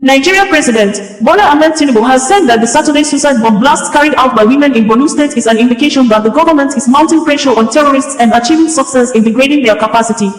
Nigeria President Bola Ahmed Tinubu has said that the Saturday suicide bomb blast carried out by women in Borno State is an indication that the government is mounting pressure on terrorists and achieving success in degrading their capacity.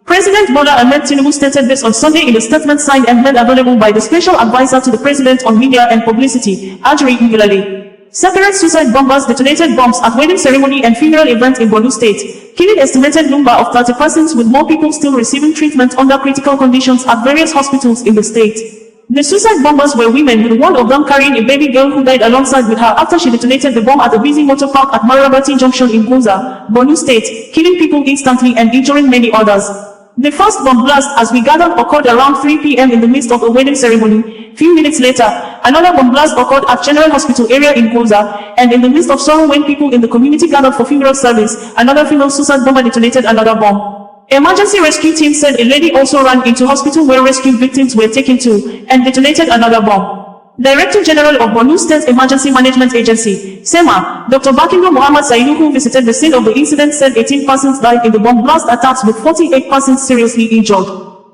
President Bola Ahmed Tinubu stated this on Sunday in a statement signed and made available by the Special Advisor to the President on Media and Publicity, Ajuri Ngilale. Separate suicide bombers detonated bombs at wedding ceremony and funeral event in Borno State, killing estimated number of 30 persons, with more people still receiving treatment under critical conditions at various hospitals in the state. The suicide bombers were women, with one of them carrying a baby girl who died alongside with her after she detonated the bomb at a busy motor park at Marabati Junction in Gunza, Borno State, killing people instantly and injuring many others. The first bomb blast, as we gathered, occurred around 3 p.m. in the midst of a wedding ceremony. Few minutes later, another bomb blast occurred at General Hospital area in Gunza, and in the midst of sorrow when people in the community gathered for funeral service, another female suicide bomber detonated another bomb. Emergency rescue team said a lady also ran into hospital where rescue victims were taken to, and detonated another bomb. Director General of Borno State Emergency Management Agency, SEMA, Dr. Bakindo Muhammad Saidu, who visited the scene of the incident, said 18 persons died in the bomb blast attacks with 48 persons seriously injured.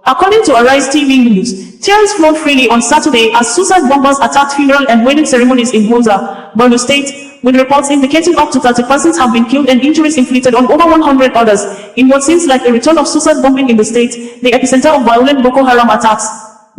According to Arise TV News, tears flowed freely on Saturday as suicide bombers attacked funeral and wedding ceremonies in Gunza, Borno State, with reports indicating up to 30 persons have been killed and injuries inflicted on over 100 others, in what seems like a return of suicide bombing in the state, the epicenter of violent Boko Haram attacks.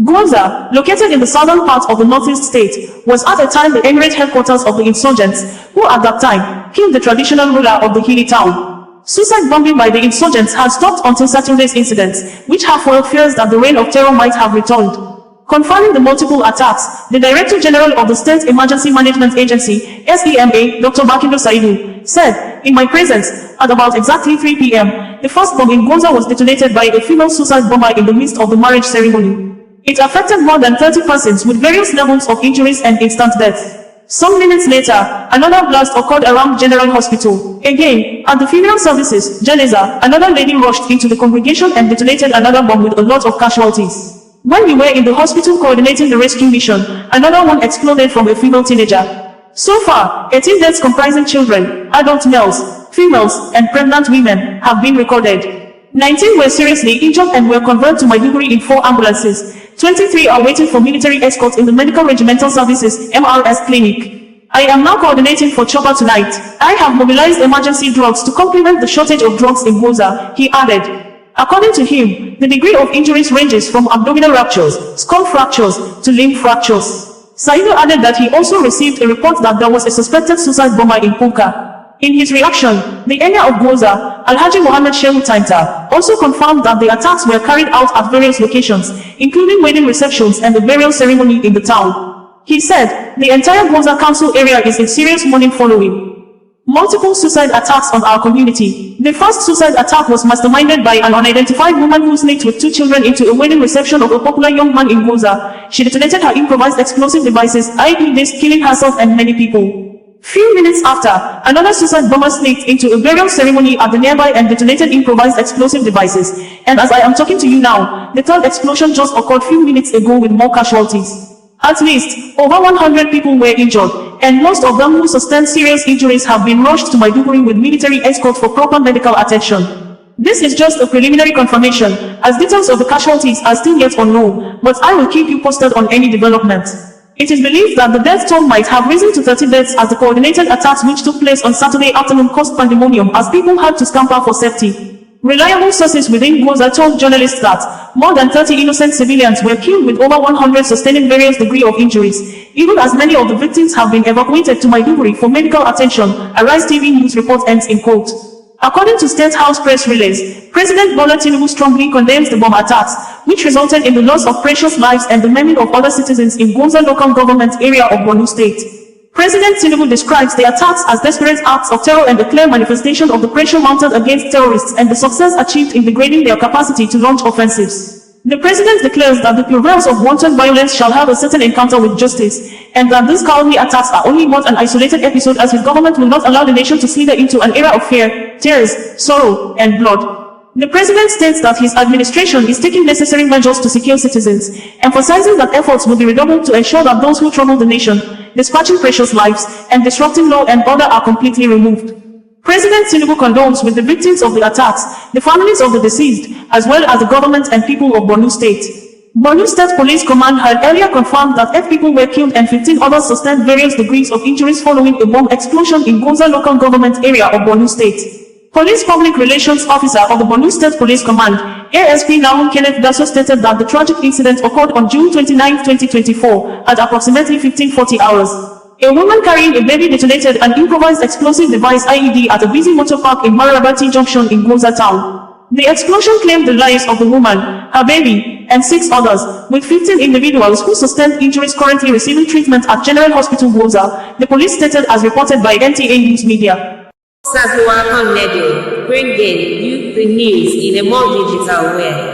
Gunza, located in the southern part of the northeast state, was at the time the emirate headquarters of the insurgents, who at that time killed the traditional ruler of the hilly town. Suicide bombing by the insurgents had stopped until Saturday's incidents, which have fueled fears that the reign of terror might have returned. Confirming the multiple attacks, the Director General of the State Emergency Management Agency, SEMA, Dr. Bakindo Saidu, said, "In my presence, at about exactly 3 p.m., the first bomb in Gunza was detonated by a female suicide bomber in the midst of the marriage ceremony. It affected more than 30 persons with various levels of injuries and instant death." Some minutes later, another blast occurred around General Hospital. Again, at the funeral services, Janeza, another lady rushed into the congregation and detonated another bomb with a lot of casualties. When we were in the hospital coordinating the rescue mission, another one exploded from a female teenager. So far, 18 deaths comprising children, adult males, females, and pregnant women have been recorded. 19 were seriously injured and were conveyed to Maiduguri in 4 ambulances. 23 are waiting for military escort in the Medical Regimental Services (MRS) clinic. I am now coordinating for Chopper tonight. I have mobilized emergency drugs to complement the shortage of drugs in Gunza, he added. According to him, the degree of injuries ranges from abdominal ruptures, skull fractures, to limb fractures. Saidu added that he also received a report that there was a suspected suicide bomber in Punka. In his reaction, the Emir of Gunza, Alhaji Mohammed Shehu Tainta, also confirmed that the attacks were carried out at various locations, including wedding receptions and the burial ceremony in the town. He said, "The entire Gunza council area is in serious mourning following multiple suicide attacks on our community. The first suicide attack was masterminded by an unidentified woman who sneaked with 2 children into a wedding reception of a popular young man in Gunza. She detonated her improvised explosive devices, i.e. this, killing herself and many people. Few minutes after, another suicide bomber sneaked into a burial ceremony at the nearby and detonated improvised explosive devices. And as I am talking to you now, the third explosion just occurred few minutes ago with more casualties. At least, over 100 people were injured, and most of them who sustained serious injuries have been rushed to Maiduguri with military escort for proper medical attention. This is just a preliminary confirmation, as details of the casualties are still yet unknown, but I will keep you posted on any development." It is believed that the death toll might have risen to 30 deaths as the coordinated attacks which took place on Saturday afternoon caused pandemonium as people had to scamper for safety. Reliable sources within Gunza told journalists that more than 30 innocent civilians were killed with over 100 sustaining various degrees of injuries, even as many of the victims have been evacuated to Maiduguri for medical attention, Arise TV News report ends in quote. According to State House press release, President Bola Tinubu strongly condemns the bomb attacks, which resulted in the loss of precious lives and the maiming of other citizens in Gunza local government area of Borno State. President Tinubu describes the attacks as desperate acts of terror and a clear manifestation of the pressure mounted against terrorists and the success achieved in degrading their capacity to launch offensives. The president declares that the purveyors of wanton violence shall have a certain encounter with justice, and that these cowardly attacks are only not an isolated episode, as his government will not allow the nation to slither into an era of fear, tears, sorrow, and blood. The president states that his administration is taking necessary measures to secure citizens, emphasizing that efforts will be redoubled to ensure that those who trouble the nation, dispatching precious lives, and disrupting law and order are completely removed. President Tinubu condones with the victims of the attacks, the families of the deceased, as well as the government and people of Borno State. Borno State Police Command had earlier confirmed that 8 people were killed and 15 others sustained various degrees of injuries following a bomb explosion in Goza local government area of Borno State. Police Public Relations Officer of the Borno State Police Command, ASP Nahum Kenneth Daso stated that the tragic incident occurred on June 29, 2024, at approximately 15:40 hours. A woman carrying a baby detonated an improvised explosive device IED at a busy motor park in Marabati Junction in Goza town. The explosion claimed the lives of the woman, her baby, and 6 others, with 15 individuals who sustained injuries currently receiving treatment at General Hospital Goza, the police stated as reported by NTA News Media. Sazuwa Connedio, bringing you the news in a more digital way.